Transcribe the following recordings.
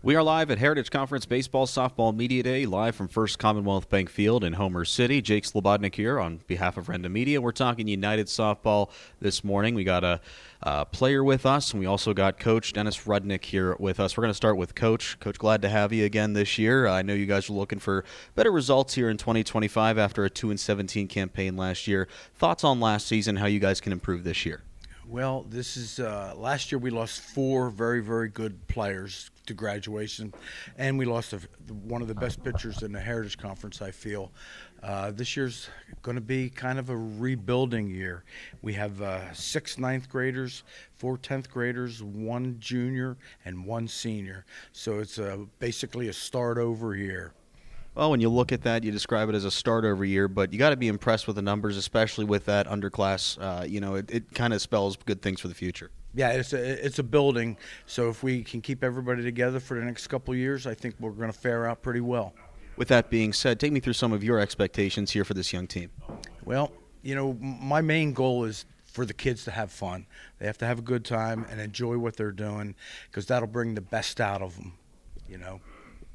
We are live at Heritage Conference Baseball Softball Media Day, live from First Commonwealth Bank Field in Homer City. Jake Slebodnick here on behalf of Renda Media. We're talking United Softball this morning. We got a player with us, and we also got Coach Dennis Rudnik here with us. We're going to start with Coach. Coach, glad to have you again this year. I know you guys are looking for better results here in 2025 after a 2-17 campaign last year. Thoughts on last season, how you guys can improve this year? Well, this is last year we lost four very, very good players to graduation, and we lost one of the best pitchers in the Heritage Conference, I feel. This year's going to be kind of a rebuilding year. We have 6 ninth graders, 4 10th graders, 1 junior, and 1 senior. So it's basically a start over year. Well, when you look at that, you describe it as a start over year, but you got to be impressed with the numbers, especially with that underclass. It kind of spells good things for the future. Yeah, it's a building. So if we can keep everybody together for the next couple of years, I think we're going to fare out pretty well. With that being said, take me through some of your expectations here for this young team. Well, my main goal is for the kids to have fun. They have to have a good time and enjoy what they're doing, because that'll bring the best out of them.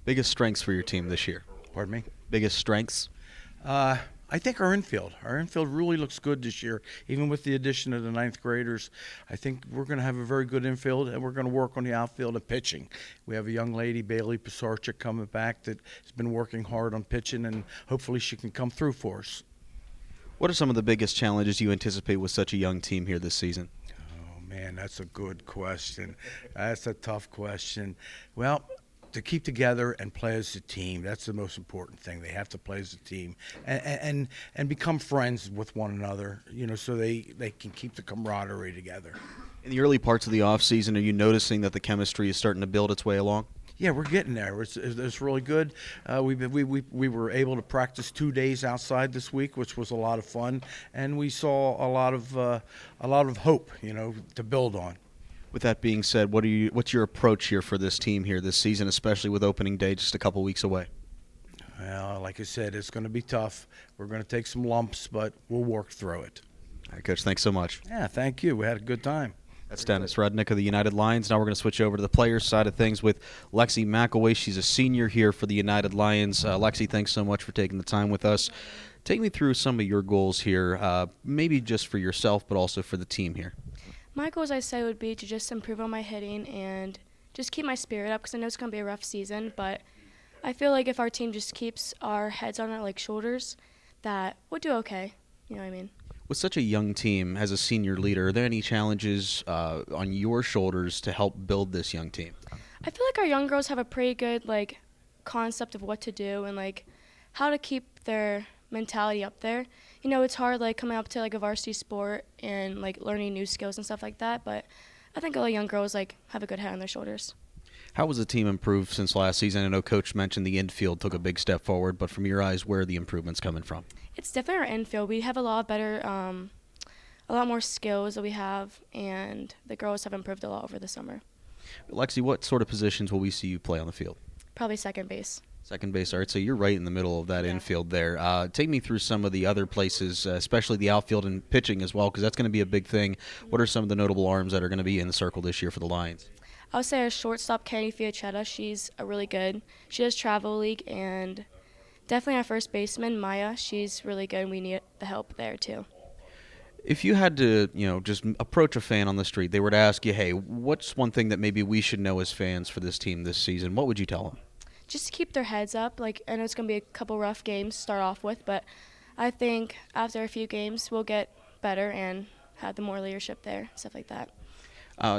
Biggest strengths for your team this year? Pardon me? Biggest strengths? I think our infield really looks good this year, even with the addition of the ninth graders. I think we're going to have a very good infield, and we're going to work on the outfield and pitching. We have a young lady, Bailey Pisarchik, coming back that has been working hard on pitching, and hopefully she can come through for us. What are some of the biggest challenges you anticipate with such a young team here this season? Oh, man, that's a good question. That's a tough question. Well, to keep together and play as a team, that's the most important thing. They have to play as a team and become friends with one another, so they can keep the camaraderie together. In the early parts of the offseason, are you noticing that the chemistry is starting to build its way along? Yeah, we're getting there. It's really good. We were able to practice 2 days outside this week, which was a lot of fun, and we saw a lot of hope, to build on. With that being said, what's your approach here for this team here this season, especially with opening day just a couple weeks away? Well, like I said, it's going to be tough. We're going to take some lumps, but we'll work through it. All right, Coach, thanks so much. Yeah, thank you. We had a good time. That's Dennis Rudnik of the United Lions. Now we're going to switch over to the players' side of things with Lexie McElwee. She's a senior here for the United Lions. Lexie, thanks so much for taking the time with us. Take me through some of your goals here, maybe just for yourself, but also for the team here. My goals, I say, would be to just improve on my hitting and just keep my spirit up, because I know it's going to be a rough season, but I feel like if our team just keeps our heads on our shoulders, that we'll do okay. You know what I mean? With such a young team, as a senior leader, are there any challenges on your shoulders to help build this young team? I feel like our young girls have a pretty good concept of what to do and how to keep their mentality up there. It's hard coming up to a varsity sport and learning new skills and stuff like that, but I think all the young girls have a good head on their shoulders. How has the team improved since last season? I know Coach mentioned the infield took a big step forward, but from your eyes, where are the improvements coming from? It's definitely our infield. We have a lot better, a lot more skills that we have, and the girls have improved a lot over the summer. Lexie, what sort of positions will we see you play on the field? Probably second base. Second base, all right, so you're right in the middle of that infield there. Take me through some of the other places, especially the outfield and pitching as well, because that's going to be a big thing. What are some of the notable arms that are going to be in the circle this year for the Lions? I would say our shortstop, Kenny Fiachetta. She's a really good. She does travel league, and definitely our first baseman, Maya. She's really good, and we need the help there too. If you had to, just approach a fan on the street, they were to ask you, hey, what's one thing that maybe we should know as fans for this team this season, what would you tell them? Just to keep their heads up. I know it's going to be a couple rough games to start off with, but I think after a few games we'll get better and have the more leadership there, stuff like that.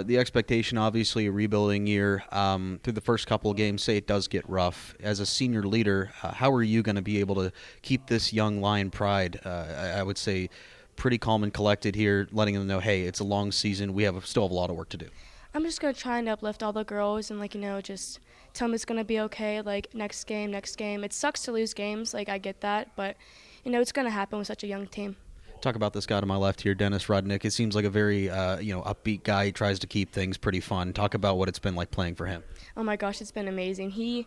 The expectation, obviously, a rebuilding year. Through the first couple of games, say it does get rough. As a senior leader, how are you going to be able to keep this young Lion pride, I would say, pretty calm and collected here, letting them know, hey, it's a long season. We still have a lot of work to do. I'm just going to try and uplift all the girls and, just tell them it's going to be okay, next game. It sucks to lose games, I get that, but, it's going to happen with such a young team. Talk about this guy to my left here, Dennis Rudnik. It seems like a very, upbeat guy. He tries to keep things pretty fun. Talk about what it's been like playing for him. Oh, my gosh, it's been amazing. He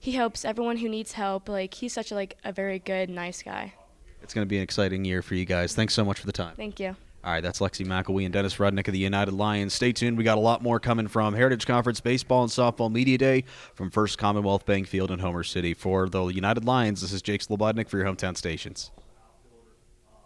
helps everyone who needs help. He's such a very good, nice guy. It's going to be an exciting year for you guys. Thanks so much for the time. Thank you. All right, that's Lexie McElwee and Dennis Rudnik of the United Lions. Stay tuned. We got a lot more coming from Heritage Conference Baseball and Softball Media Day from First Commonwealth Bank Field in Homer City. For the United Lions, this is Jake Slebodnick for your hometown stations.